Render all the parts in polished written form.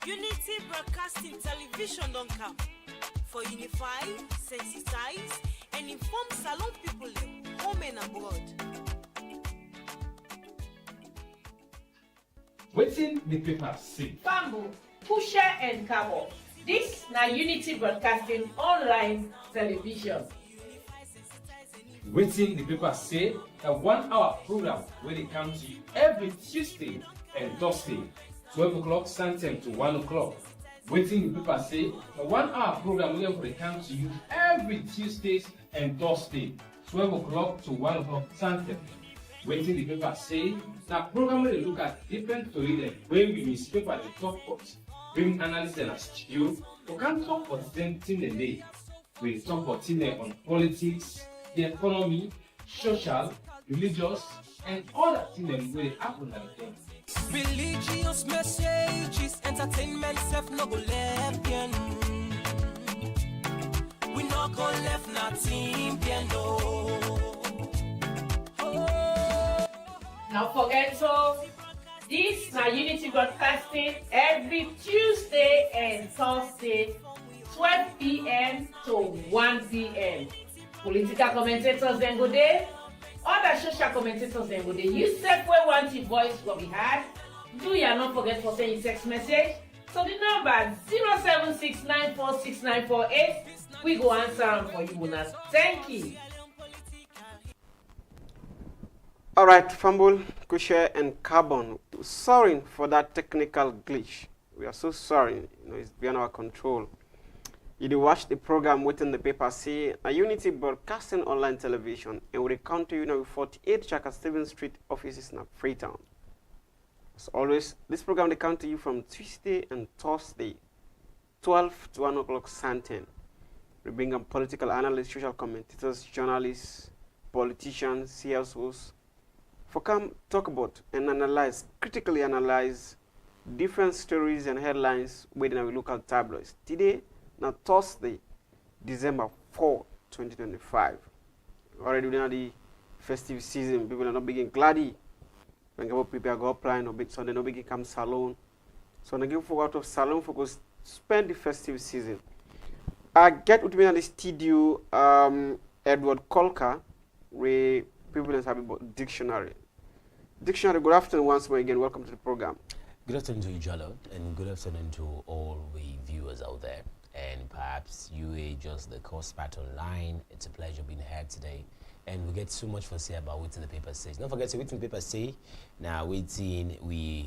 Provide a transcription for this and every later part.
Unity Broadcasting Television don't come for unify, sensitize, and inform Salon people home and abroad. Watin D Paper Say. Bamboo, Pusher and Cabo. This na Unity Broadcasting Online Television. Watin D Paper Say, a 1 hour program where they come to you every Tuesday and Thursday, 12 o'clock Central to 1 o'clock. Watin D Paper Say, a 1 hour program where they come to you every Tuesdays and Thursday, 12 o'clock to 1 o'clock Central. Watin D Paper Say, na program where they look at different stories when we newspaper the top pots, bring analysts and a studio, we can talk for them in the day. We talk for on politics, the economy, social, religious, and other things where they happen at the time. Religious messages, entertainment, self no go left again. We no go left nothing again, no. Now forget so. This na Unity Broadcasting every Tuesday and Thursday, 12 p.m. to 1 p.m. Political commentators then go there. Other social commentators then go there. You said we want your voice what we had. Do ya not forget for sending text message. So the number 076946948. We go answer them for you, Munas. Thank you. All right, Fumble, Kusher, and Carbon. Sorry for that technical glitch. We are so sorry. It's beyond our control. You watch the program Watin D Paper Say, a Unity Broadcasting Online Television, and we come to you now with 48 Chaka Stevens Street offices in Freetown. As always, this program they come to you from Tuesday and Thursday, 12 to 1 o'clock Santen. We bring up political analysts, social commentators, journalists, politicians, CSOs, for come talk about and analyze, critically analyze different stories and headlines within our local tabloids. Today, now Thursday, December 4, 2025. Already within the festive season, people are not beginning gladdy. When people prepare go apply, no big Sunday, no big come salon. So when I give for out of salon focus, spend the festive season. I get with me in the studio, Edward Kolka, where people are having about dictionary. Dictionary, good afternoon once more again. Welcome to the program. Good afternoon to you, Jalo, and good afternoon to all the viewers out there. And perhaps you are just the co-part online. It's a pleasure being here today. And we get so much to say about Watin D Paper Say. Don't forget to Watin D Paper Say. Now, we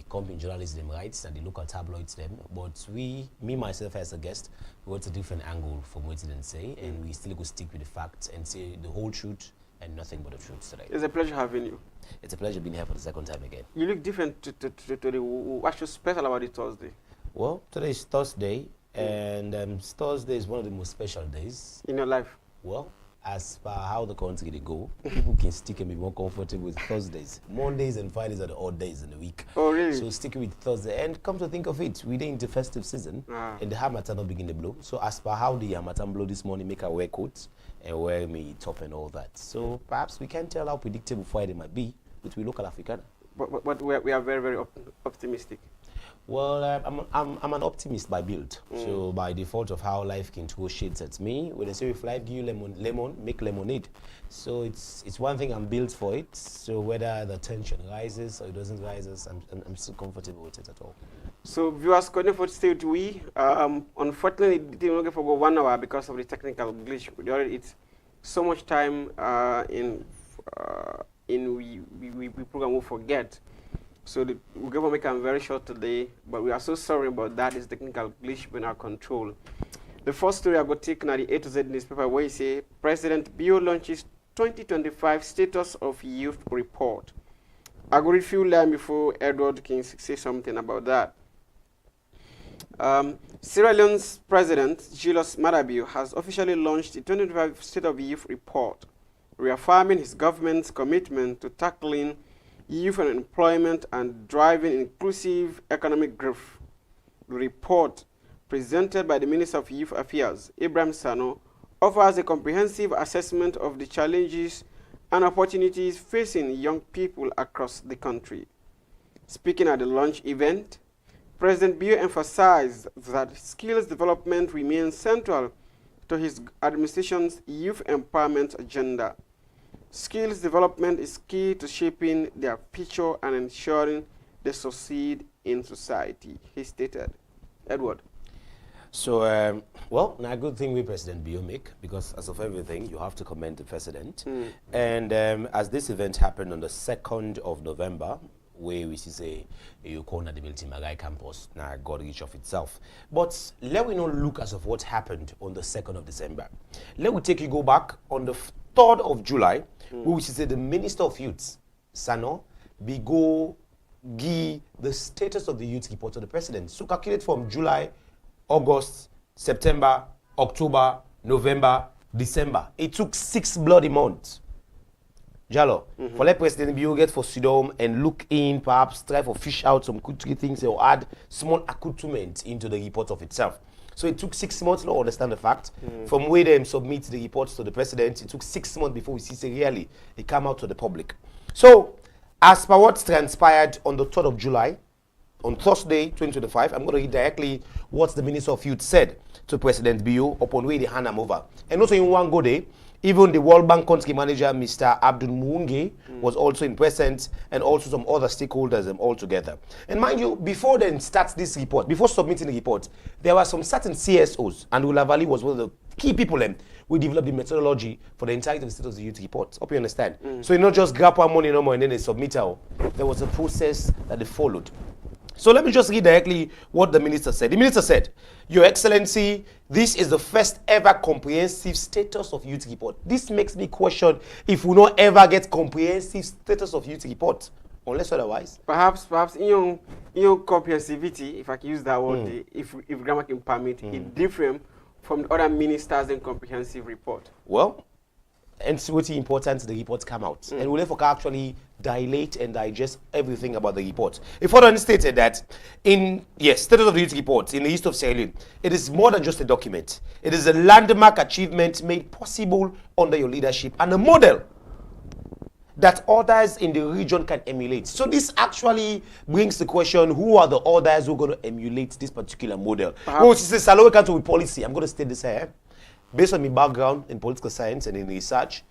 come in journalism rights and the local tabloids them. But me, myself as a guest, we want a different angle from Watin D Say. And we still go stick with the facts and say the whole truth and nothing but the truth today. It's a pleasure having you. It's a pleasure being here for the second time again. You look different to the what's so special about it Thursday? Well, today is Thursday, and Thursday is one of the most special days in your life. Well, as per how the country they go, people can stick and be more comfortable with Thursdays. Mondays and Fridays are the odd days in the week. Oh, really? So stick with Thursday. And come to think of it, we're in the festive season, and the Hamatan will begin to blow. So as per how the Hamatan blow this morning, make our wear coats and wear me top and all that. So perhaps we can't tell how predictable Friday might be, but we local African. But we are very, very optimistic. Well, I'm an optimist by build. So by default of how life can throw shades at me, when they say if life give you lemon, make lemonade. So it's one thing I'm built for it. So whether the tension rises or it doesn't rise, I'm still comfortable with it at all. So viewers, continue to stay with we. Unfortunately, it didn't get for 1 hour because of the technical glitch. We already it's so much time in we program will forget. So we're going to make them very short today, but we are so sorry about that. It's technical glitch in our control. The first story I got taken at the A to Z newspaper where you say President Bio launches 2025 Status of Youth Report. I go read a few lines before Edward can say something about that. Sierra Leone's President Julius Maada Bio has officially launched the 2025 State of Youth Report, reaffirming his government's commitment to tackling youth unemployment and driving inclusive economic growth. The report, presented by the Minister of Youth Affairs, Ibrahim Sano, offers a comprehensive assessment of the challenges and opportunities facing young people across the country. Speaking at the launch event, President Bio emphasized that skills development remains central to his administration's youth empowerment agenda. Skills development is key to shaping their future and ensuring they succeed in society, he stated. Edward. So, well, now a good thing with President Bio make, because as of everything, you have to commend the president. And as this event happened on the 2nd of November, where we see you call the Milton Magai campus, now God reach of itself. But let we not look as of what happened on the 2nd of December. Let we go back on the 3rd of July, where we see the Minister of Youth, Sano, Bigo, give the status of the youth report to the president. So calculate from July, August, September, October, November, December. It took 6 bloody months. Jalo, for let President Bio get for Sidom and look in, perhaps try to fish out some good things or add small accoutrement into the report of itself. So it took 6 months to understand the fact. From where they submit the reports to the president, it took 6 months before we see say really it come out to the public. So, as per what transpired on the 3rd of July, on Thursday, 2025, I'm going to read directly what the Minister of Youth said to President Bio upon where they hand him over. And also in one go day, even the World Bank country manager, Mr. Abdul Muunge, was also in presence, and also some other stakeholders all together. And mind you, before then starts this report, before submitting the report, there were some certain CSOs, and Ulavali was one of the key people we developed the methodology for the entirety of the state of the youth report. Hope you understand. So you not just grab one money no more and then they submit out. There was a process that they followed. So let me just read directly what the minister said. The minister said, Your Excellency, this is the first ever comprehensive status of youth report. This makes me question if we not ever get comprehensive status of youth report, unless otherwise. Perhaps in your comprehensivity, if I can use that word, if grammar can permit, it different from the other ministers' and comprehensive report. Well, and it's really important the reports come out. And we'll therefore actually dilate and digest everything about the report. It further stated that status of the youth report in the east of Sierra Leone, it is more than just a document. It is a landmark achievement made possible under your leadership and a model that others in the region can emulate. So this actually brings the question, who are the others who are going to emulate this particular model? Well, she says, Salowe can't with policy. I'm going to state this here. Based on my background in political science and in research,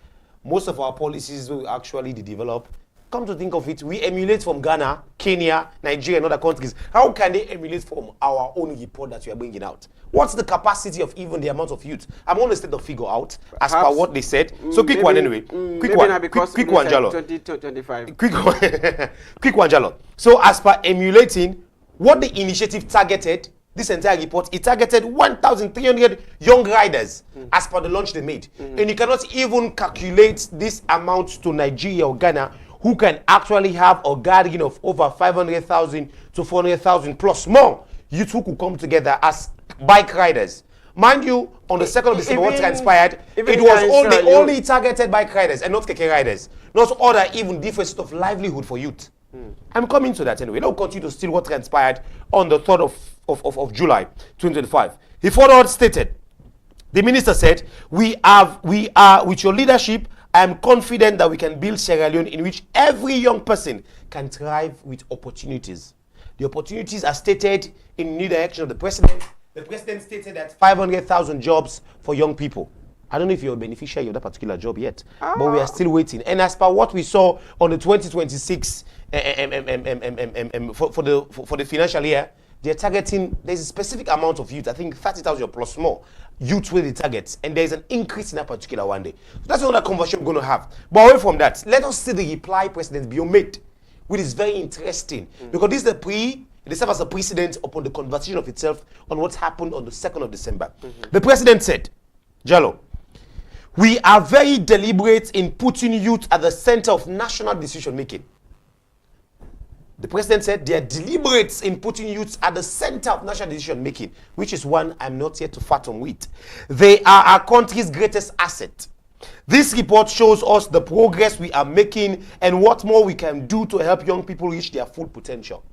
most of our policies we actually develop, come to think of it, we emulate from Ghana, Kenya, Nigeria, and other countries. How can they emulate from our own report that we are bringing out? What's the capacity of even the amount of youth? I'm going to state the figure out as per what they said. So quick one anyway. Quick one, Jalo. 2025. Quick one, Jalo. So as per emulating, what the initiative targeted, this entire report, it targeted 1,300 young riders as per the launch they made. And you cannot even calculate this amount to Nigeria or Ghana, who can actually have a gathering of over 500,000 to 400,000 plus more youth who could come together as bike riders. Mind you, on the 2nd of December, what transpired, it was only targeted bike riders and not keke riders. Not other even different sort of livelihood for youth. I'm coming to that anyway. Now continue to steal what transpired on the 3rd of July 2025. He further stated, the minister said, we are with your leadership, I am confident that we can build Sierra Leone in which every young person can thrive with opportunities. The opportunities are stated in the direction of the president. The president stated that 500,000 jobs for young people. I don't know if you're a beneficiary of that particular job yet, but we are still waiting. And as per what we saw on the 2026 for the financial year, they're targeting, there's a specific amount of youth, I think 30,000 plus more youth with the targets, and there's an increase in that particular one day. So that's another conversation we're going to have. But away from that, let us see the reply President Bio made, which is very interesting, because this is it serves as a precedent upon the conversation of itself on what happened on the 2nd of December. The president said, Jalo, we are very deliberate in putting youth at the center of national decision making. The president said they are deliberate in putting youth at the center of national decision making, which is one I'm not yet to fathom with. They are our country's greatest asset. This report shows us the progress we are making and what more we can do to help young people reach their full potential.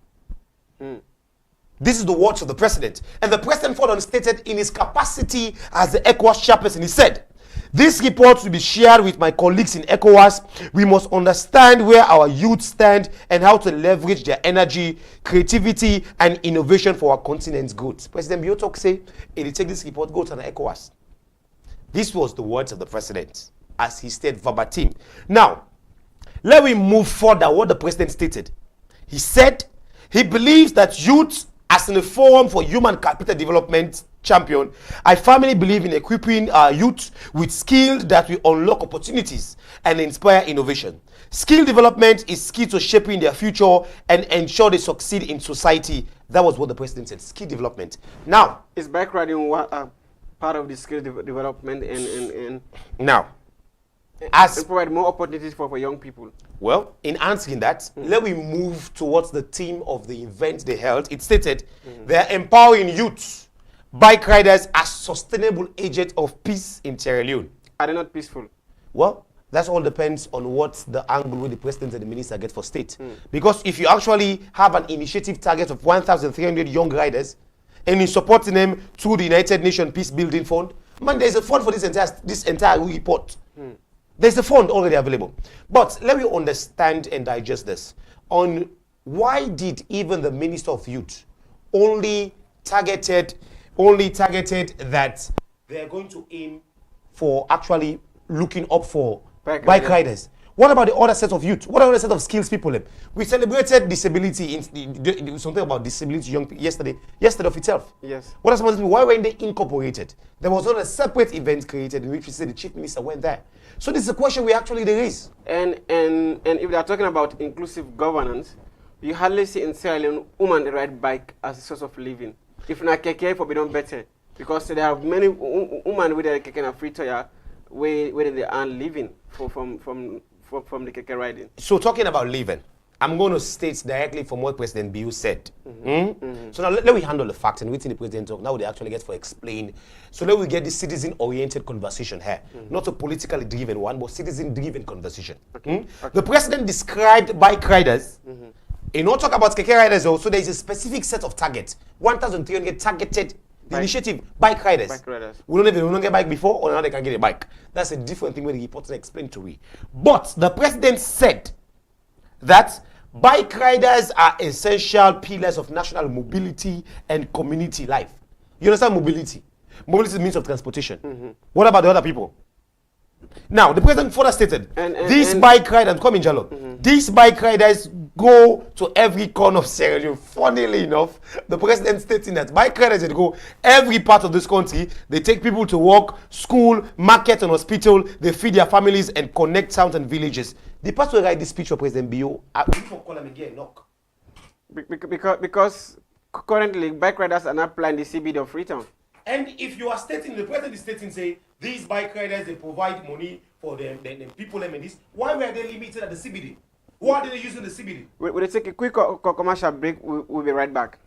This is the words of the president. And the president further stated in his capacity as the ECOWAS chairperson, he said, This report will be shared with my colleagues in ECOWAS. We must understand where our youth stand and how to leverage their energy, creativity, and innovation for our continent's growth. President Biotok say, "If take this report, go to the ECOWAS." This was the words of the president, as he stated verbatim. Now, let me move further. What the president stated, he said he believes that youth, as in a forum for human capital development champion, I firmly believe in equipping our youth with skills that will unlock opportunities and inspire innovation. Skill development is key to shaping their future and ensure they succeed in society. That was what the president said, skill development. Now, is bike riding part of the skill development and now, and provide more opportunities for young people? Well, in answering that, let me move towards the theme of the event they held. It stated they are empowering youth, bike riders as sustainable agents of peace in Sierra Leone. Are they not peaceful? Well, that all depends on what the angle with the president and the minister get for state. Because if you actually have an initiative target of 1,300 young riders and you supporting them through the United Nations Peace Building Fund, man, there's a fund for this entire report. There's a fund already available. But let me understand and digest this on why did even the Minister of Youth only targeted that they're going to aim for actually looking up for bike riders. What about the other set of youth? What are the other set of skills people? We celebrated disability, something about disability young people yesterday of itself. Yes. What are some of the people? Why weren't they incorporated? There was not a separate event created in which we said the chief minister went there. So this is a question we actually raise. And if they are talking about inclusive governance, you hardly see in Sierra Leone women ride bike as a source of living. If not keke, for be done better, because there are many women with their keke and free toya where they are living from the keke riding. So talking about living, I'm going to state directly from what President Biu said. So now let me handle the facts and within the president talk. Now they actually get for explain. So let me get this citizen-oriented conversation here, not a politically driven one, but citizen-driven conversation. Okay. The president described bike riders. You know, talk about keke riders also. There is a specific set of targets. 1,300 targeted initiative bike riders. We don't get bike before, or now they can get a bike. That's a different thing when the reporter explained to me. But the president said that bike riders are essential pillars of national mobility and community life. You understand mobility? Mobility is a means of transportation. What about the other people? Now, the president further stated, these bike riders, come in Jalo, these bike riders go to every corner of Sierra Leone. Funnily enough, the president stating that bike riders they go every part of this country. They take people to work, school, market, and hospital. They feed their families and connect towns and villages. The person who write this speech for President Bio, I will call him again, knock. Because currently, bike riders are not planning the CBD of Freetown. And if you are stating, the president is stating, say, these bike riders, they provide money for them, the people, and this, why were they limited at the CBD? Who are they using the CBD? We'll take a quick commercial break. We'll be right back.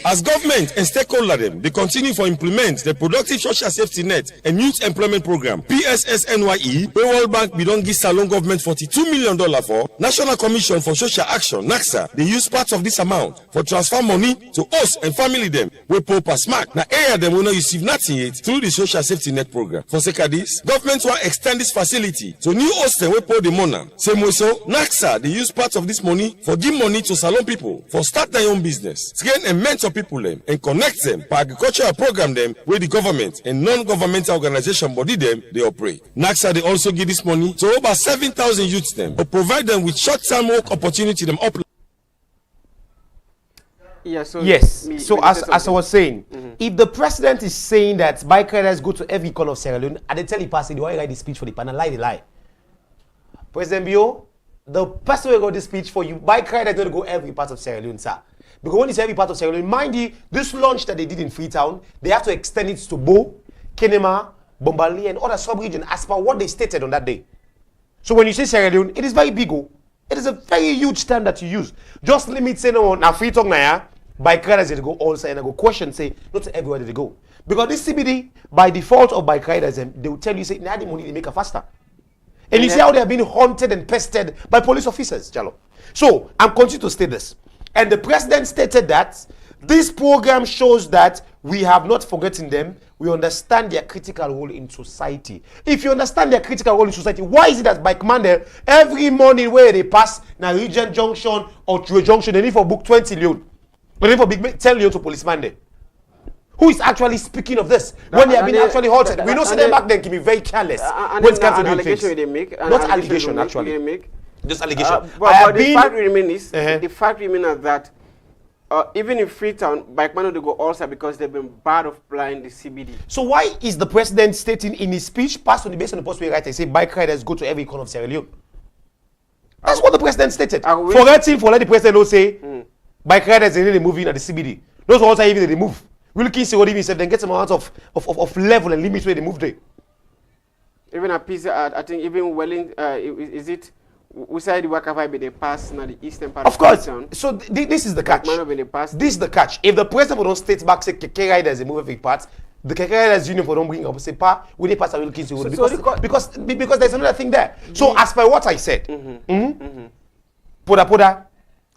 As government and stakeholder them, they continue to implement the Productive Social Safety Net and Youth Employment Program, PSSNYE, where World Bank be don't give Salon government $42 million for. National Commission for Social Action, NACSA, they use parts of this amount for transfer money to us and family them. We pay per smack. Now, air them will not receive nothing yet through the Social Safety Net Program. For sake of this, government will extend this facility to new hostel we pay the money. Same way so, NACSA, they use parts of this money for give money to Salon people for start their own business, train and mentor people them and connect them for agricultural program them where the government and non-governmental organization body them they operate. NACSA they also give this money to over 7,000 youths them to provide them with short-term work opportunity them up. Yeah, so yes. So as I was saying, if the president is saying that bike riders go to every corner of Sierra Leone, and they tell the person they want to write the speech for the panel, they lie. President Bio, the person who got this speech for you, bike riders don't go every part of Sierra Leone, sir. Because when it's every part of Sierra Leone, mind you, this launch that they did in Freetown, they have to extend it to Bo, Kenema, Bombali, and other sub-regions as per what they stated on that day. So when you say Sierra Leone, it is very big. It is a very huge term that you use. Just limit say no now Freetown now, bike riders they go also and I go question say not everywhere they go. Because this CBD, by default of bike riders, they will tell you say now the money they make it faster. And you see how they are being haunted and pestered by police officers, Jalo. So I'm continuing to state this. And the president stated that this program shows that we have not forgotten them. We understand their critical role in society. If you understand their critical role in society, why is it that Bike Mandel, every morning where they pass na Regent Junction or True Junction, they need for book 20 million. They need for big 10 million to policeman there. Who is actually speaking of this? When they have been actually halted. We know them back then can be very careless when it comes to doing things. They make, not allegation, actually. They make. Just allegation. But the fact remains, the fact remains that even in Freetown, bike man they go also because they've been bad of applying the CBD. So why is the president stating in his speech, passed on the based on the post we write, he say bike riders go to every corner of Sierra Leone? That's what the president stated. Forgetting for let the president know say bike riders they really moving at the CBD. Those also even they move. We looking see what even said then get some amount of level and limits where they move there. Even a piece, I think even Welling, is it? We said the work of they pass now the eastern part. Of course. So this is the catch. This is the catch. If the president don't state back say Keke riders they move every part, the Keke riders union for don't bring up say pa we they pass a will kill you because there's another thing there. So as per what I said, Poda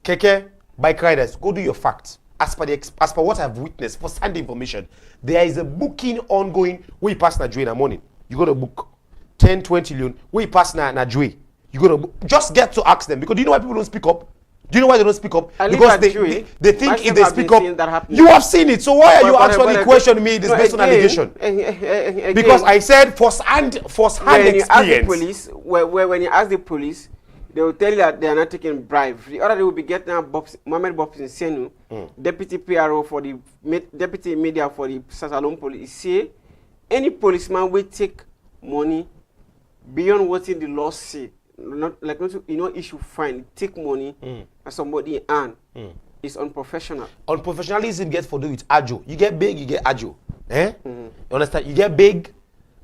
Keke bike riders go do your facts. As per what I've witnessed for stand information, there is a booking ongoing where you pass na Jue in the morning. You go to book 10, 20 million. Where you pass na Jue. You go to just get to ask them because do you know why people don't speak up? Do you know why they don't speak up? Because they think if they speak up, you have seen it. So why are you actually questioning me this based on allegation? Because I said first-hand experience. When you ask the police, they will tell you that they are not taking bribe. The other day will be getting Mohamed Bobs in Senu, deputy PRO for the deputy media for the Sasalom police. Say any policeman will take money beyond what in the law say. Not like issue fine. Take money and somebody earn. It's unprofessional. Unprofessionalism gets for do with ajo. You get big, you get ajo. You understand? You get big,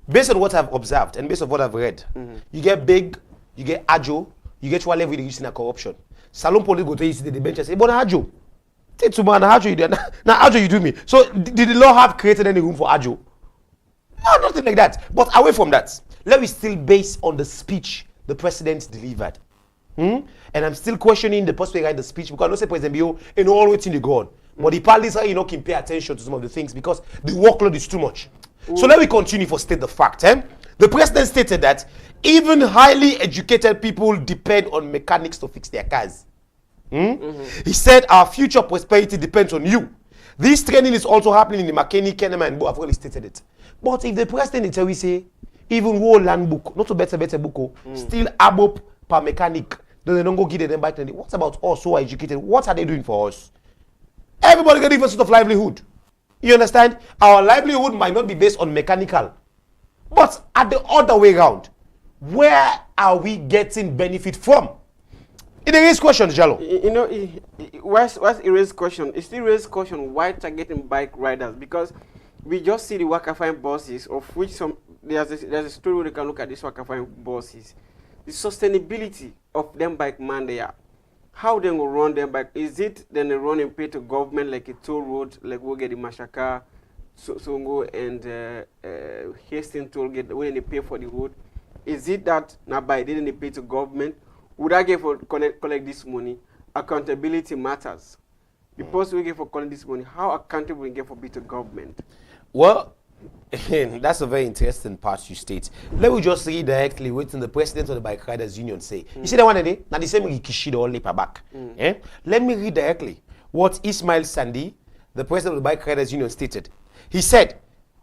based on what I've observed and based on what I've read. You get big, you get ajo. You get to a level you using a corruption. Salon police go to you see the bench and say, but Ajo. Take to man, Ajo you do. Now Ajo you do me. So did the law have created any room for Ajo? No, nothing like that. But away from that, let me still base on the speech the president delivered. And I'm still questioning the person who write the speech because I know say President Bio in all waiting the go on. But the parties are can pay attention to some of the things because the workload is too much. So let me continue for state the fact. The president stated that even highly educated people depend on mechanics to fix their cars. He said our future prosperity depends on you. This training is also happening in the McKinney, Kenema, and Bo. I've already stated it. But if the president tell we say, even war land book, not to better book, still above per mechanic, then they don't go give them back. What about us who are educated? What are they doing for us? Everybody get different sort of livelihood. You understand? Our livelihood might not be based on mechanical. But at the other way around, where are we getting benefit from? It raises questions, Jalo. What's it raise question? It still raises question why targeting bike riders because we just see the Wakafine buses, of which there's a story where you can look at these Wakafine buses. The sustainability of them bike man there. How they will run them bike? Is it then they run and pay to government like a toll road, like we'll get the Mashaka, Songo and Hastings toll gate when they pay for the road? Is it that now by didn't they pay to government? Would I get for collect this money? Accountability matters. The person we get for collect this money, how accountable we get for be to government? Well, that's a very interesting part you state. Let me just read directly what the president of the Bike Riders Union say. You see that one today? Now the same Rikishi all paper back. Let me read directly what Ismail Sandi, the president of the Bike Riders Union, stated. He said,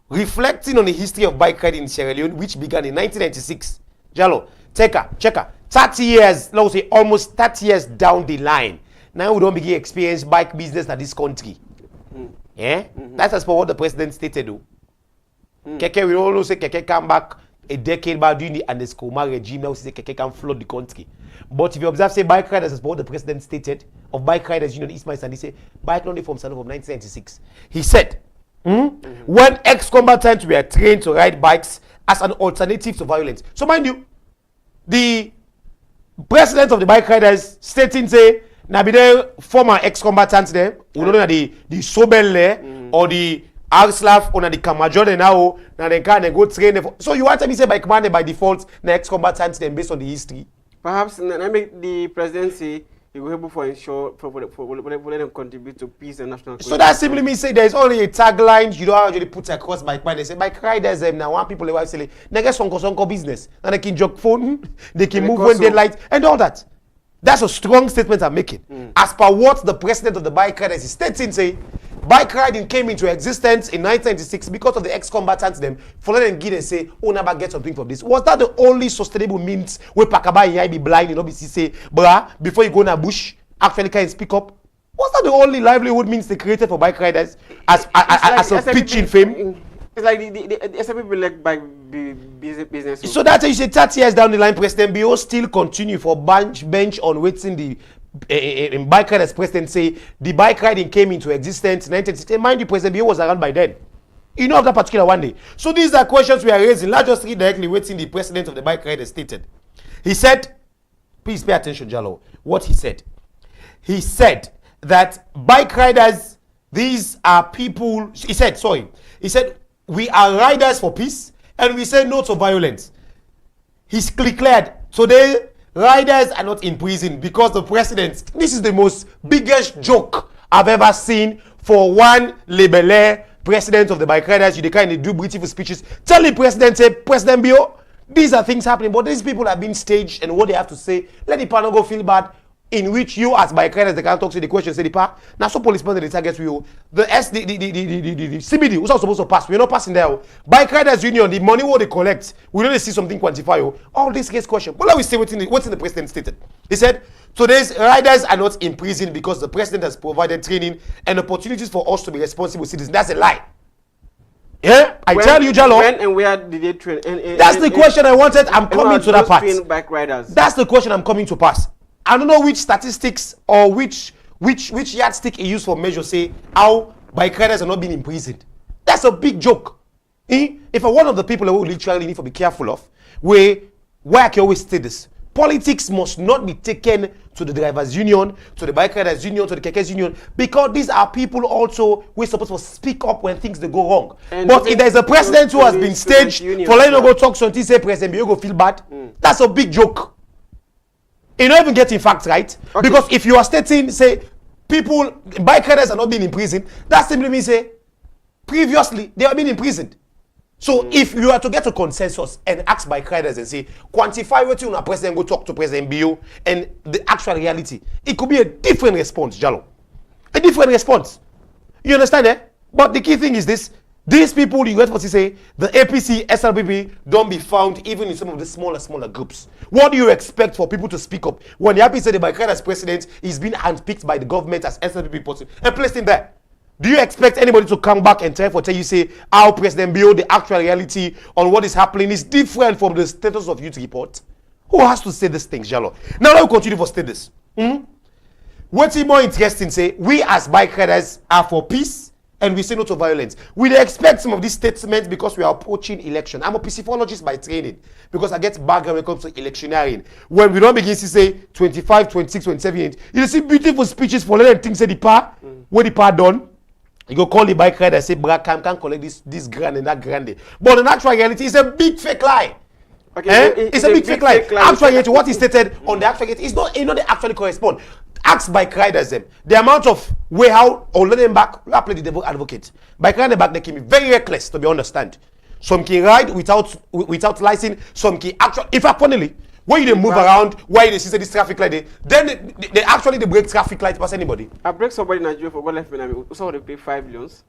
reflecting on the history of bike riding in Sierra Leone, which began in 1996. Jalo, checker. 30 years, let's say almost 30 years down the line. Now we don't begin experience bike business in this country. That's as per what the president stated. Keke, we all say Keke come back a decade back during the Andeskoma regime. Now we say Keke can flood the country. But if you observe, say bike riders, as per what the president stated of Bike Riders Union, Ismail Sandi say bike only from Salon from 1996. He said, when ex-combatants were trained to ride bikes as an alternative to violence. So mind you, the president of the bike riders stating say now be there former ex-combatants there, we don't know the Sobel there or the Arslav or the Kamajor now they can go train them. So you want to me say by default the ex-combatants then based on the history? Perhaps I make the presidency he will able for ensure for let them contribute to peace and national. So that simply means say there's only a tagline you don't actually put across bike ride. They say bike riders now one people they say they get sonko business and they can jog phone, they can move when daylight and all that. That's a strong statement I'm making. As per what the president of the bike riders is stating, say bike riding came into existence in 1996 because of the ex-combatants them follow them give and say, oh, never get something from this. Was that the only sustainable means where Pakaba and be blind, you know, say, bruh, before you go in a bush, actually can speak up? Was that the only livelihood means they created for bike riders as a pitching fame? It's like the SLP like bike business. So that's you say 30 years down the line, President Bio still continue for bench on waiting the in bike riders. President say the bike riding came into existence in 1960. Mind you, President Bio was around by then. You know of that particular one day. So these are questions we are raising. Let's just read directly waiting the president of the bike riders stated. He said, please pay attention, Jalo. What he said. He said that bike riders, these are people. He said, we are riders for peace and we say no to violence. He's declared today riders are not in prison because the president, this is the most biggest joke I've ever seen for one labeler president of the bike riders. You kind of do beautiful speeches. Tell the president, say, President Bio, these are things happening, but these people are being staged and what they have to say. Let the panel go feel bad. In which you as bike riders they can't talk to the question say the pa now so policemen they target you the CBD who's not supposed to pass we're not passing there. Bike riders union the money what they collect we don't see something quantify all this case question. But let me see what's in the president stated. He said today's riders are not in prison because the president has provided training and opportunities for us to be responsible citizens. That's a lie. Yeah, tell you, Jalo. When and where did they train? That's the question I wanted. I'm coming to that part. Bike riders. That's the question I'm coming to pass. I don't know which statistics or which yardstick he used for measure say how bike riders are not being imprisoned. That's a big joke. If one of the people who literally need to be careful of, why I can always say this, politics must not be taken to the drivers union, to the bike riders union, to the kekes union, because these are people also who are supposed to speak up when things they go wrong. And but if there's a president who has been staged for letting go talk something, say President you go feel bad, that's a big joke. You don't even getting facts right. Okay. Because if you are stating, say, people, bike riders are not being in prison, that simply means, say, previously, they have been imprisoned. So if you are to get a consensus and ask bike riders and say, quantify what you want president go talk to President Bio and the actual reality, it could be a different response, Jalo. A different response. You understand, eh? But the key thing is this. These people, you get what you say, the APC, SLPP, don't be found even in some of the smaller groups. What do you expect for people to speak up when the APC said the bike riders president is being handpicked by the government as SLPP person and placed in there? Do you expect anybody to come back and tell you say how President Bio, the actual reality on what is happening is different from the status of youth report? Who has to say these things, Jalo? Now let me continue for state this. What's more interesting, say, we as bike riders are for peace and we say no to violence. We expect some of these statements because we are approaching election. I'm a psychologist by training because I get background when it comes to electioneering. When we don't begin to say 25, 26, 27, you see beautiful speeches for letting things say the part, where the part done. You go call the bike rider and say, Bra, can't collect this grand and that grande. But in actual reality, it's a big fake lie. Okay, it's a big fake lie. Actual reality, what is stated on the actual reality, it's not they actually correspond. Ask bike riders them the amount of way how or let them back. I play the devil advocate. Bike rider back they can be very reckless to be understand. Some can ride without license. Some can actually, in fact, funnily, when you move around, why they see this traffic light, then they actually break traffic light past anybody. I break somebody in Nigeria for what left me. So they pay 5 millions.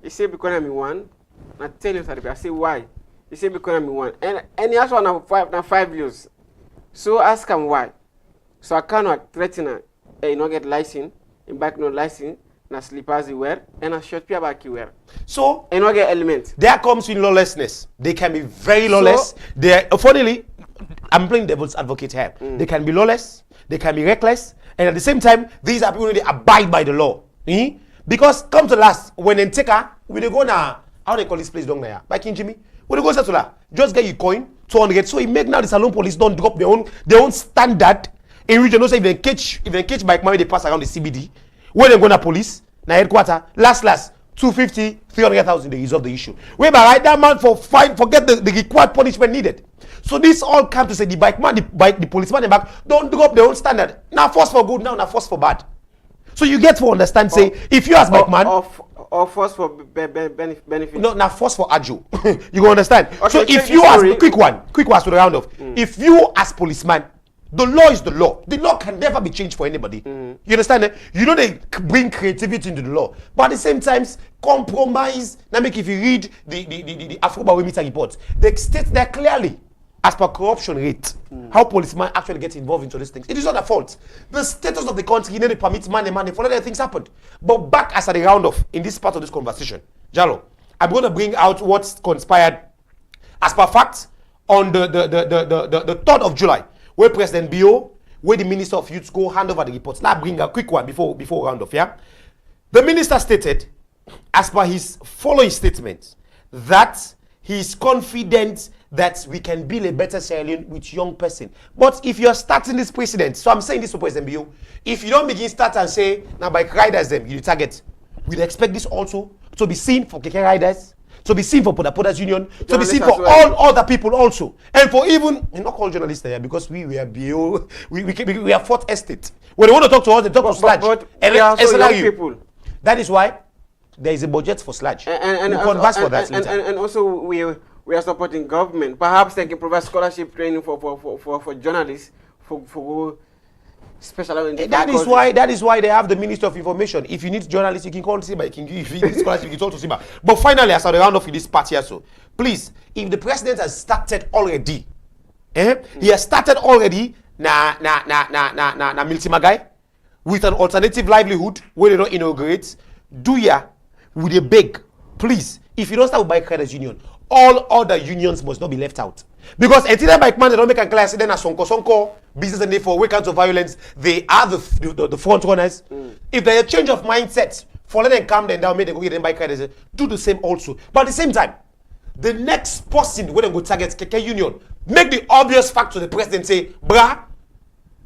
He say because I'm one. I tell him I say why. He say because I'm one. And he also now 5 years. So ask him why. So I cannot threaten her. You not get license, in back no license, na slippers you wear, and a short pair back you wear. So you not get element. There comes in lawlessness. They can be very lawless. So, they funnily, I'm playing devil's advocate here. They can be lawless, they can be reckless, and at the same time, these are people who abide by the law. Because come to last, when they take her, when they go now, how they call this place down there? By King Jimmy, when they go to that, just get your coin, 200. So he make now the salon police don't drop their own standard. In which they know say if they catch bike money they pass around the CBD. When they go to police, na headquarter, last 250, 300,000 they resolve the issue. Whereby right that man for fine, forget the required punishment needed. So this all come to say the bike man, the policeman in back don't drop their own standard. Now force for good, now force for bad. So you get to understand, say, if you as bike man or force for benefit. No, now force for ajo. You go understand. Okay, so if you as quick one to the round of, if you as policeman, the law is the law. The law can never be changed for anybody. You understand? You know they bring creativity into the law, but at the same time, compromise. Now, make if you read the Afro-Barometer report, they state there clearly, as per corruption rate, how policemen actually get involved into these things. It is not their fault. The status of the country, you know, they permit money, for other things happened. But back as at the round off in this part of this conversation, Jalo, I'm going to bring out what's conspired as per fact on the 3rd of July. Where President Bio, where the Minister of Youth go hand over the reports. Now bring a quick one before round off, yeah? The minister stated, as per his following statement, that he is confident that we can build a better Sierra Leone with young person. But if you're starting this precedent, so I'm saying this to President Bio, if you don't begin start and say, now bike riders them, you target, we'd expect this also to be seen for KK riders, to be seen for Podapodas Union, to be seen for all other people also. And for even, we're not called journalists here because we were BO, we are fourth estate. When they want to talk to us, they talk to Sludge. But we are also young people. That is why there is a budget for Sludge. And also we are supporting government. Perhaps they can provide scholarship training for journalists, for special. That is why they have the Minister of Information. If you need journalists, you can call Simba. If you need scholarship, you can talk to Simba. But finally, as I round off with this part here, so please, if the president has started already, he has started already Miltimagai with an alternative livelihood where they don't inaugurate. Do ya with a beg, please. If you don't start with Bike Riders Union, all other unions must not be left out. Because until bike man, they don't make a class, then a sonko business and for way kinds of violence, they are the front runners. If there's a change of mindset, for let them calm them down, make them go get them bike riders, do the same also. But at the same time, the next person when they go target KK Union, make the obvious fact to the president say, brah,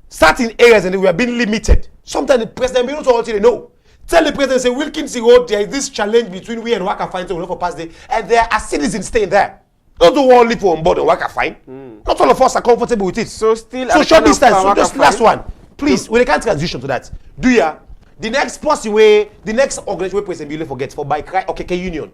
certain areas and we are being limited. Sometimes the president will also they know. Tell the president, say, Wilkinson Road, there is this challenge between we and Waka Fine for past day, and there are citizens staying there. Not the one live on board and Waka Fine. Not all of us are comfortable with it. So still, so short distance. So just last one, please. We can't transition to that. Do ya? The next person way, the next organization president will forget for by cry or KK Union.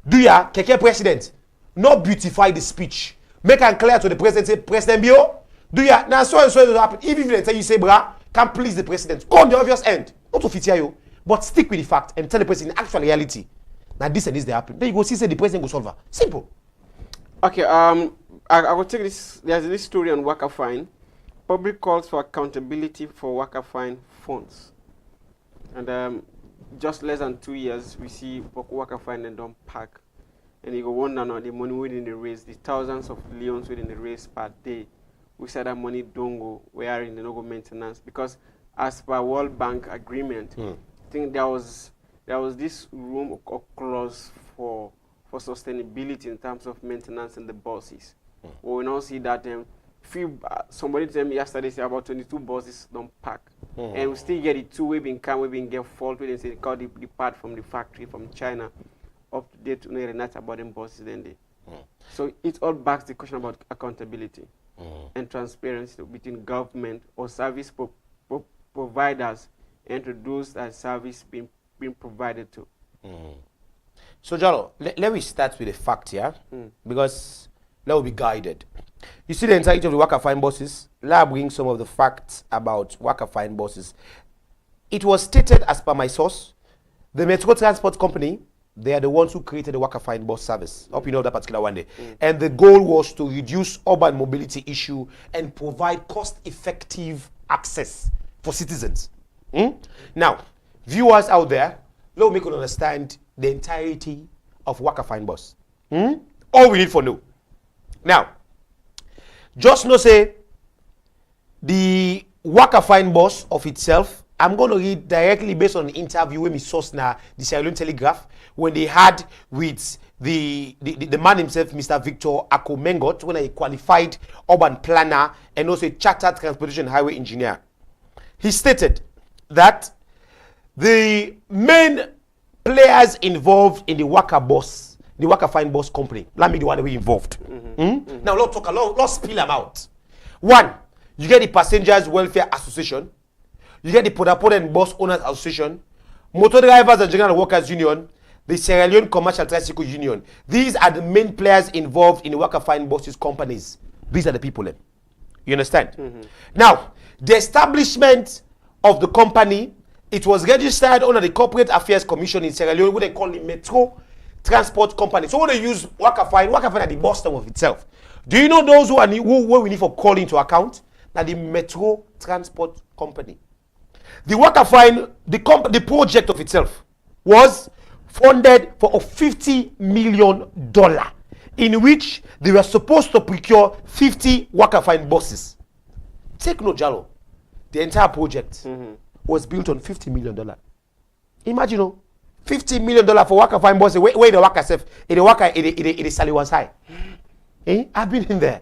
Do ya? KK president, not beautify the speech. Make it clear to the president. Say, President Bio, do ya? Now so and so will happen. Even if they tell you say, brah, can't please the president. Go on the obvious end. Not to fit you. But stick with the fact and tell the president in actual reality. Now this and this they happen. Then you go see say the president go solve her. Simple. Okay, I will take this. There's this story on Waka Fine. Public calls for accountability for Waka Fine funds. And just less than 2 years, we see Waka Fine and don't pack. And you go wonder now the money within the race, the thousands of leons within the race per day. We said that money don't go where in the no go maintenance because as per World Bank agreement. I think there was this room or clause for sustainability in terms of maintenance in the buses. We now see that somebody told me yesterday say about 22 buses don't pack, and we still get it two. We've been get fault with say call the part from the factory from China up to date to know not about them buses then they. So it all backs the question about accountability and transparency between government or service providers and to those that service being provided to. So Jalo, let me start with a fact here, because let me be guided. You see the entirety of the Waka Fine buses. Let me bring some of the facts about Waka Fine buses. It was stated as per my source, the Metro Transport Company, they are the ones who created the Waka Fine bus service. Hope you know that particular one day. And the goal was to reduce urban mobility issue and provide cost-effective access for citizens. Now, viewers out there, let me make you understand the entirety of Waka Fine bus. All we need for know. Now, just know say the Waka Fine bus of itself, I'm going to read directly based on the interview with me source now, the Sierra Leone Telegraph, when they had with the man himself, Mr. Victor Akomengot, when a qualified urban planner and also a chartered transportation highway engineer. He stated that the main players involved in the Waka bus the Waka Fine Boss Company. Let me the one that we involved. Now let's spill them out. One, you get the Passengers Welfare Association, you get the Podapoda and Bus Owners Association, Motor Drivers and General Workers Union, the Sierra Leone Commercial Tricycle Union. These are the main players involved in the Waka Fine Bosses companies. These are the people. You understand? Now, the establishment of the company, it was registered under the Corporate Affairs Commission in Sierra Leone, what they call the Metro Transport Company. So when they use Waka Fine are the boss of itself. Do you know those who we need for calling to account? Now the Metro Transport Company. The Waka Fine, the project of itself was funded for $50 million, in which they were supposed to procure 50 Waka Fine buses. Take note, Jalo. The entire project was built on $50 million. Imagine, $50 million for Waka Fine buses. Where the Waka self, in the Waka, in the Sally one side. I've been in there.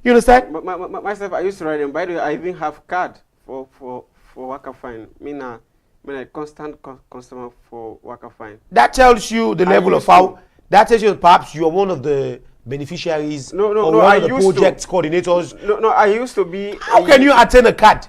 You understand? Myself, I used to ride them. By the way, I even have card for Waka Fine. I'm a constant customer for Waka Fine. That tells you the level of how. That tells you perhaps you are one of the beneficiaries or one of the project coordinators. No, I used to be. How can you attend a card?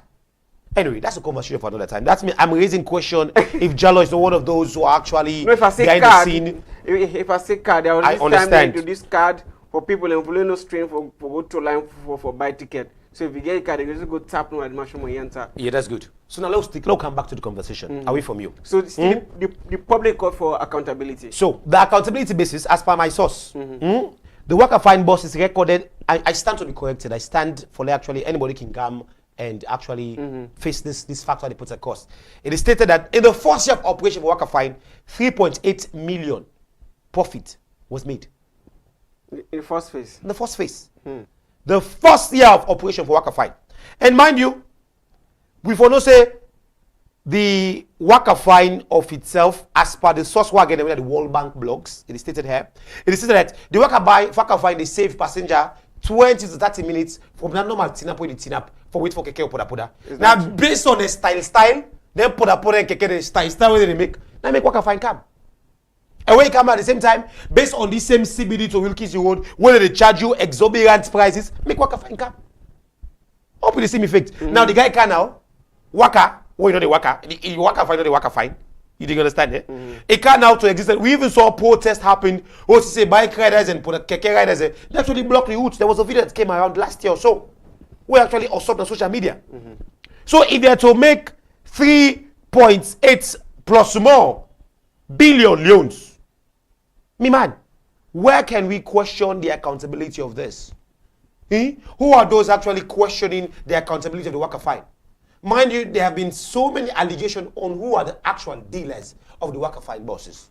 Anyway, that's a conversation for another time. That's me. I'm raising question if Jalo is one of those who are actually behind the scene. If I say card, I understand. To this card for people and no strain for go to line for buy ticket. So if you get a card, you just go tap no admission when you enter. Yeah, that's good. So now let's come back to the conversation away from you. So the public call for accountability. So the accountability basis, as per my source, the Waka Fine boss is recorded. I stand to be corrected. I stand for actually anybody can come and actually face this factor they put across. It is stated that in the first year of operation for Waka Fine, 3.8 million profit was made. In the first phase. In the first phase. The first year of operation for Waka Fine. And mind you, we for no say the Waka Fine of itself, as per the source wagon and the World Bank blogs, it is stated here. It is stated that the Waka Fine they save passenger 20 to 30 minutes from the normal tinap with the tinap for wait for keke or poda. Now based on the style, then poda and keke the style where they make. Now make Waka Fine come. And when you come at the same time, based on the same CBD to Wilkins Road, whether they charge you exorbitant prices, make Waka Fine come. Up with the same effect. Now the guy can now Waka, well, you know the Waka, the Waka Fine, not the Waka Fine. You didn't understand it? It can now to exist. We even saw a protest happen. Oh, say bike riders and keke riders. They actually blocked the routes. There was a video that came around last year or so. We actually also on social media. So if they are to make 3.8 plus more billion loans, me man, where can we question the accountability of this? Who are those actually questioning the accountability of the Waka Fine? Mind you, there have been so many allegations on who are the actual dealers of the Waka Fine bosses.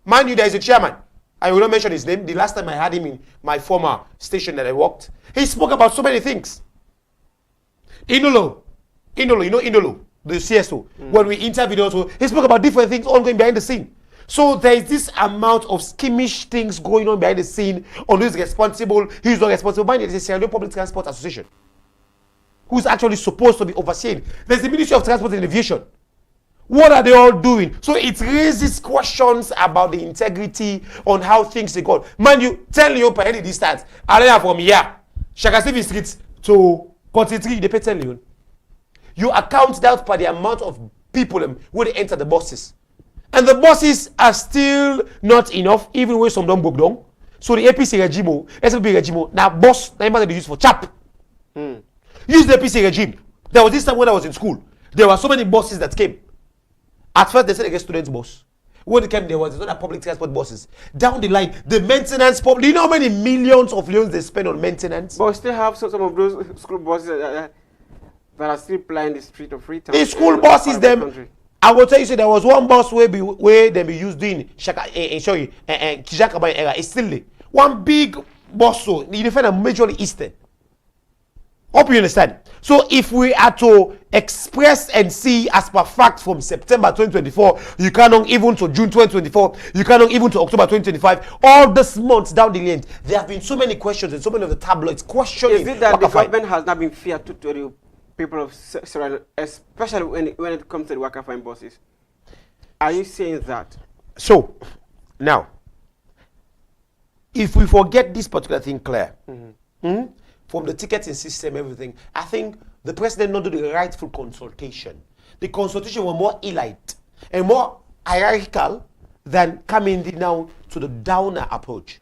Mind you, there is a chairman. I will not mention his name. The last time I had him in my former station that I worked, he spoke about so many things. Inolo, you know Inolo, the CSO. When we interviewed also, he spoke about different things ongoing behind the scene. So there is this amount of skimmish things going on behind the scene on who is responsible, who is not responsible. Mind you, there is a Sierra Leone Public Transport Association who's actually supposed to be overseeing. There's the Ministry of Transport and Aviation. What are they all doing? So it raises questions about the integrity on how things they go. Mind you, tell you per any distance, area from here, Shakasivi Street to Country, they pay 10 million. You account that per the amount of people who they enter the buses. And the buses are still not enough, even when some don't broke down. So the APC regime, SLP regime, now bus, they use for chap. Use the APC regime. There was this time when I was in school, there were so many buses that came. At first, they said they get students' bus. When it came, there was other public transport buses. Down the line, the maintenance, do you know how many millions of loans they spend on maintenance? But we still have some of those school buses that are still plying the street of Freetown. The school buses, them. I will tell you, so there was one bus where they be used in Kijakaba era. It's still there. One big bus, so you defend a majorly eastern. Hope you understand. So if we are to express and see as per fact from September 2024, you cannot even to June 2024, you cannot even to October 2025, all these months down the lane, there have been so many questions and so many of the tabloids questioning. Is it that the government has not been fair to the people of Sierra Leone, especially when it comes to the Waka Fine buses? Are you saying that? So, now, if we forget this particular thing clear, from the ticketing system, everything, I think the president not do the rightful consultation. The consultation was more elite and more hierarchical than coming now to the downer approach.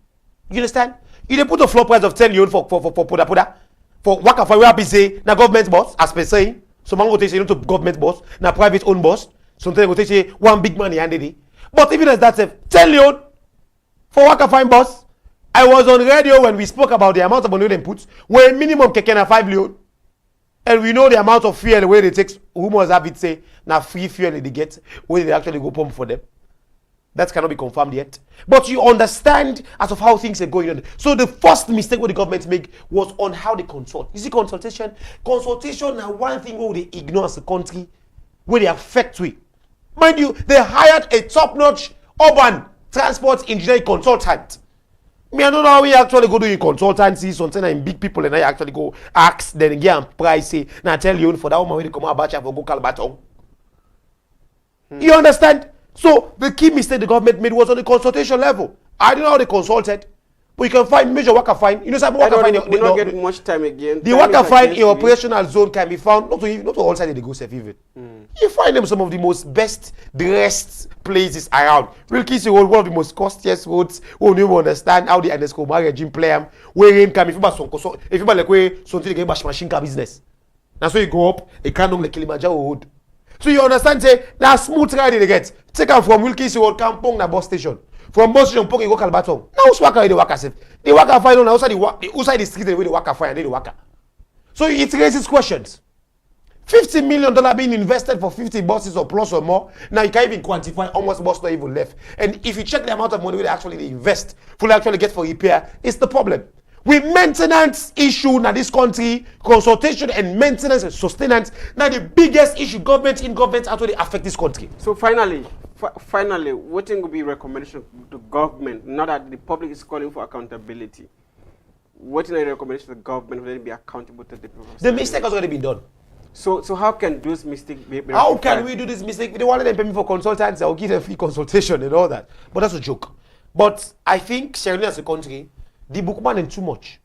You understand? You dey put a floor price of 10 million for poda for waka for where say na government boss as per saying. So man go take say to government boss, na private owned boss. Sometimes go take say one big money and day. But even as that 10 million for waka fine boss. I was on radio when we spoke about the amount of money they put, where minimum keke na 5 million. And we know the amount of fuel where they take, rumors have it say, na free fuel they get, where they actually go pump for them. That cannot be confirmed yet. But you understand as of how things are going on. So the first mistake what the government make was on how they consult. You see consultation? Consultation is one thing where they ignore as a country, where they affect we. Mind you, they hired a top-notch urban transport engineering consultant. Me, I don't know how we actually go doing consultancy, something in big people, and I actually go ask, then get and price, say, now tell you for that woman when they come out about you for go Calbaton. You understand? So the key mistake the government made was on the consultation level. I don't know how they consulted, but you can find major worker fine. You know, some worker fine. We don't get much time again. The worker fine in operational zone can be found not to all sides they go safe even. You find them some of the most best dressed places around. Wilkins Road, one of the most costliest roads. Who don't understand how the UNESCO regime play them. Where rain come if you like where something get bash machine car business. That's why you go up. It can't like Kilimanjaro road. So you understand? Say now smooth ride they get. Take them from Wilkins Road, Kampong na bus station. From bus station, Pong you go Calbaton. Now who's worker the worker safe? The worker find on outside the street the way the worker find and the worker. So it raises questions. $50 million being invested for 50 buses or plus or more. Now you can't even quantify how much bus not even left. And if you check the amount of money they actually invest, fully actually get for repair, it's the problem. With maintenance issue in this country, consultation and maintenance and sustenance, now the biggest issue government actually affect this country. So finally, what will be recommendation to government, now that the public is calling for accountability? What is the recommendation to the government when they be accountable to the people? The mistake has already been done. So how can those mistakes be How can we do this mistake? They want them to pay me for consultants, I'll give them free consultation and all that. But that's a joke. But I think Sierra Leone as a country, the bookman is too much.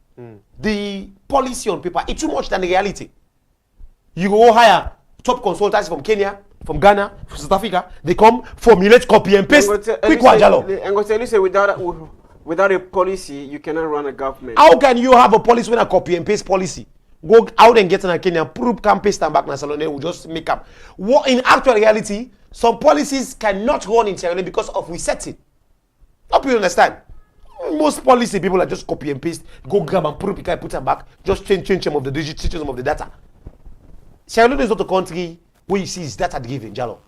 The policy on paper is too much than the reality. You go hire top consultants from Kenya, from Ghana, from South Africa. They come, formulate, copy and paste. Quick wajalo. I'm going to tell you, say without a policy, you cannot run a government. How can you have a policy when a copy and paste policy? Go out and get in a Kenya, prove, can paste and back na salon, will just make up. What in actual reality, some policies cannot run in Sierra Leone because of resetting. Hope you understand. Most policy people are just copy and paste, go grab and put them back, just change some of the digits, change some of the data. Sierra Leone is not a country where you see is data driven, Jalo.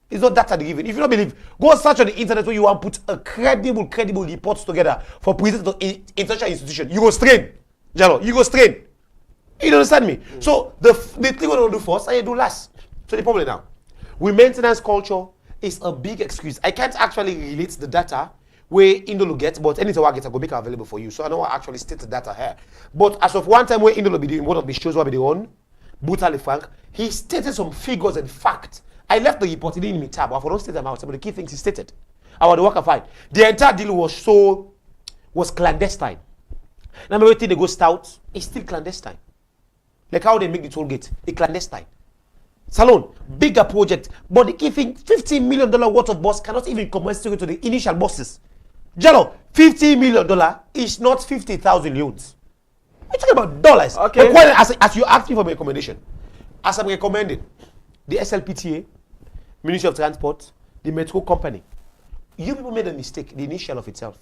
It's not data driven. If you don't believe, go search on the internet where you want to put a credible reports together for presenting to international institution. You go strain, Jalo. You go strain. You understand me? So the thing we don't do first, I do last. So the problem now, with maintenance culture is a big excuse. I can't actually relate the data where Indolo gets, but anything I get, I go make it available for you. So I don't actually state the data here. But as of one time where Indolo be doing one of the shows where they own, brutally frank, he stated some figures and facts. I left the report, he didn't even tab. I don't state them out. Some of the key things he stated. About the worker fine. The entire deal was clandestine. Now everything they go stout, it's still clandestine. Like how they make the toll gate, a clandestine. Salon, bigger project, but the key thing, $50 million worth of bus cannot even commensurate to the initial buses. Jello, $50 million is not 50,000 loans. We're talking about dollars. Okay. As you asked me for my recommendation, as I'm recommending, the SLPTA, Ministry of Transport, the Metro Company, you people made a mistake, the initial of itself.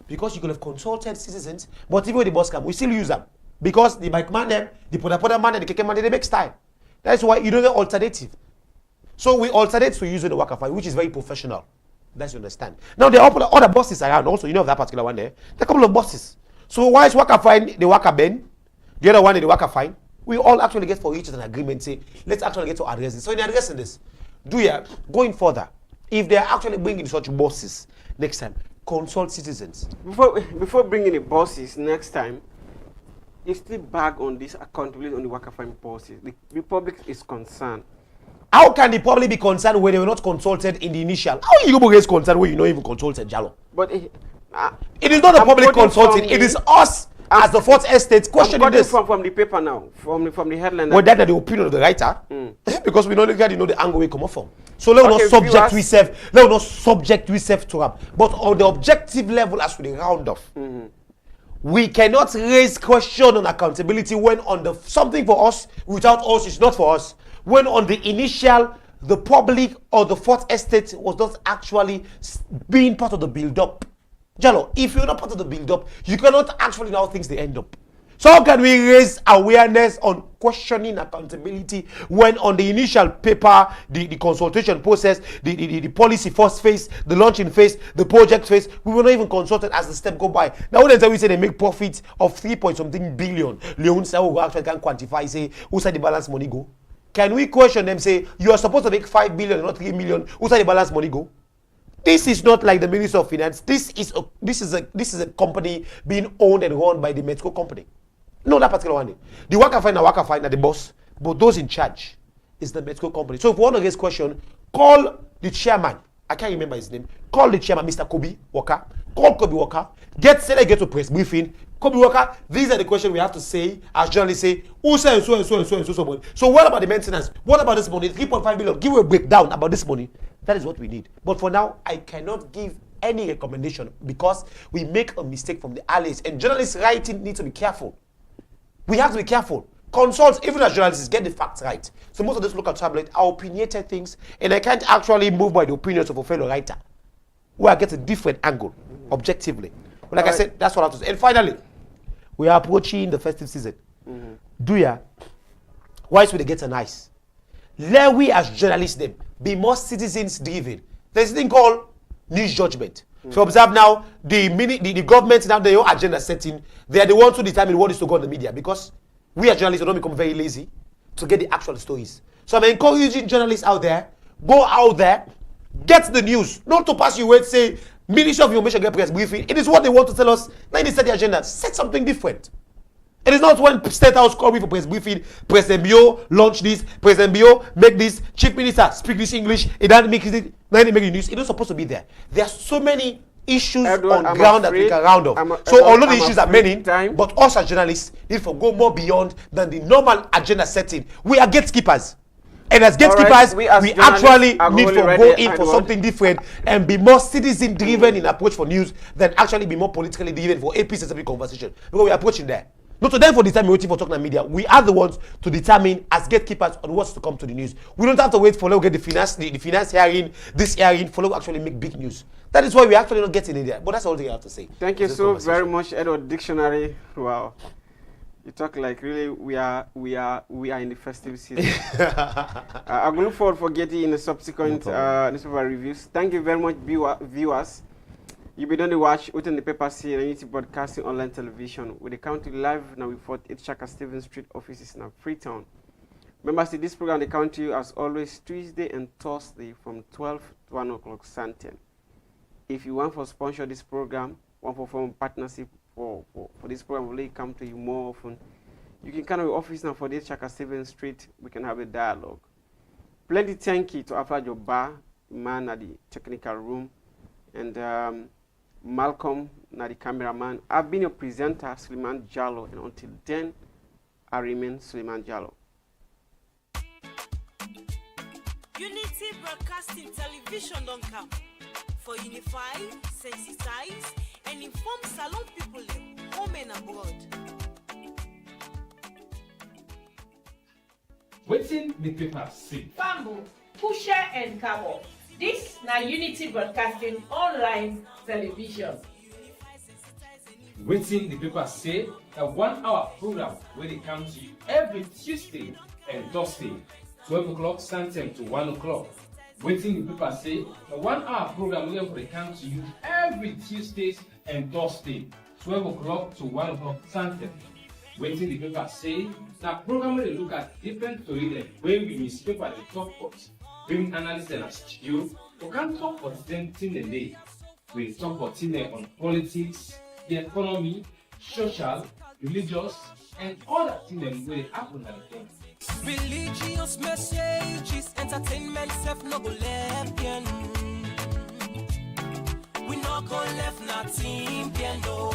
Because you could have consulted citizens, but even when the bus come, we still use them. Because the bike man, them, the poda man, and the keke man, they make style. That's why you don't get alternative. So we alternate to using the worker fine, which is very professional. That's you understand. Now there are other buses around also, you know of that particular one there. There are a couple of buses. So why is worker fine the worker ben? The other one is the worker fine. We all actually get for each other an agreement, say, let's actually get to address this. So in addressing this, going further, if they are actually bringing such buses next time, consult citizens. Before bringing the buses next time, you still bag on this accountability on the worker fine policies. The public is concerned. How can the public be concerned when they were not consulted in the initial? How are you going to raise concern when you're not even consulted, Jalo? But It is not the I'm public quoting consulting. from It the- is us as the fourth estate I'm questioning quoting this. from the paper now, from the headline. Well, that's the opinion of the writer, because we don't really know the angle we come up from. So let us Okay, not subject viewers- let us not subject ourselves to them. But on the objective level, as we round off, we cannot raise question on accountability when on the something for us without us is not for us. When on the initial, the public or the fourth estate was not actually being part of the build-up. Jalo, if you're not part of the build-up, you cannot actually know how things they end up. So how can we raise awareness on questioning accountability when on the initial paper, the consultation process, the policy first phase, the launching phase, the project phase, we were not even consulted as the step go by. Now when we say they make profit of 3-something billion, Leon say we actually can quantify, say, who said the balance money go? Can we question them, say, you are supposed to make 5 billion, not 3 million, who said the balance money go? This is not like the Minister of Finance. This is a company being owned and run by the Metco company. No, that particular one. The worker fine are the boss, but those in charge is the Metco company. So if you want to raise question, call the chairman. I can't remember his name. Call the chairman, Mr. Kobe Walker. Call Kobe Walker. Get to press briefing. Kobe Walker, these are the questions we have to say, as journalists say, who said so and so and so and so money. So what about the maintenance? What about this money? 3.5 billion. Give a breakdown about this money. That is what we need. But for now, I cannot give any recommendation because we make a mistake from the alleys. And journalists writing need to be careful. We have to be careful. Consult, even as journalists, get the facts right. So most of these local tablets are opinionated things, and I can't actually move by the opinions of a fellow writer, where I get a different angle, objectively. But like I said, that's what I have to say. And finally, we are approaching the festive season. Do ya? Why should they get a nice? Let we as journalists them be more citizens driven. There's a thing called news judgment. So observe now, the government now their own agenda setting, they are the ones who determine what is to go on the media because we as journalists don't become very lazy to get the actual stories. So I'm encouraging journalists out there, go out there, get the news, not to pass you wait, say, Ministry of Information get press briefing. It is what they want to tell us. Now they set the agenda, set something different. It is not when State House call me for press briefing, President Bio launch this, President Bio make this, Chief Minister speak this English, it doesn't make it, now they make the news. It is supposed to be there. There are so many issues Edward, on ground that we can round off. So although the issues are many, but us as journalists need to go more beyond than the normal agenda setting. We are gatekeepers. And as gatekeepers, we actually need to go in for something different and be more citizen-driven in approach for news than actually be more politically driven for a peace-specific conversation. Because we are approaching there. Not to them for determining waiting for talking media. We are the ones to determine as gatekeepers on what's to come to the news. We don't have to wait for them to get the finance hearing, this hearing, for them to actually make big news. That is why we actually not getting in there. But that's all I have to say. Thank you so very much, Edward Dictionary. Wow. You talk like really we are in the festive season. I will look forward for getting in the subsequent newspaper reviews. Thank you very much, viewers. You'll be done to watch Watin D Paper Say and YouTube broadcasting online television with the county live now with 48 Shaka Stevens Street offices in Freetown. Remember, see this program they come to you as always Tuesday and Thursday from 12 to 1 o'clock Central. If you want to sponsor this program, want to form partnership for this program, will come to you more often. You can come to the office now for this Shaka Stevens Street. We can have a dialogue. Plenty thank you to Afra Joba, man at the technical room, and Malcolm, na the cameraman. I've been your presenter, Suleiman Jallo, and until then, I remain Suleiman Jallo. Unity Broadcasting Television don't come for unify, sensitize, and inform Salon people home and abroad. Watin D Paper Say. Bamboo, Pusher and Cabo. This na Unity Broadcasting Online Television. Watin D Paper Say, a 1 hour program where they come to you every Tuesday and Thursday, 12 o'clock Central to 1 o'clock. Watin D Paper Say, a 1 hour program where they come to you every Tuesdays and Thursday, 12 o'clock to 1 o'clock Central. Watin D Paper Say, na program where they look at different stories when we newspaper the top posts. Bring analysts and studio to come talk for them in the day. We talk about on politics, the economy, social, religious, and other things where they happen at the time. Religious messages, entertainment, self no go left. We not go left nothing piano.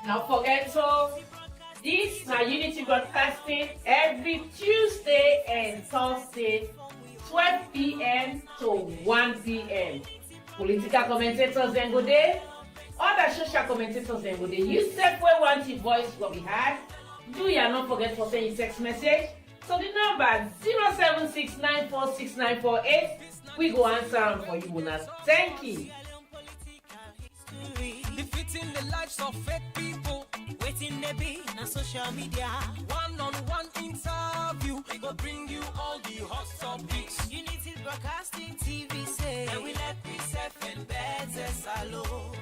Now forget so. This na Unity Broadcasting every Tuesday and Thursday, 12 p.m. to 1 p.m. Political commentators then go there. Other social commentators then go there. You step where want to voice what we had. Do ya not forget to send your text message. So the number 076946948. We go answer them for you, Munas. Thank you. Defeating the lives of fake people. Waiting they be on social media. One-on-one interview. We go bring you all the hot topics. Unity Broadcasting TV say, And we let we safe and better salo.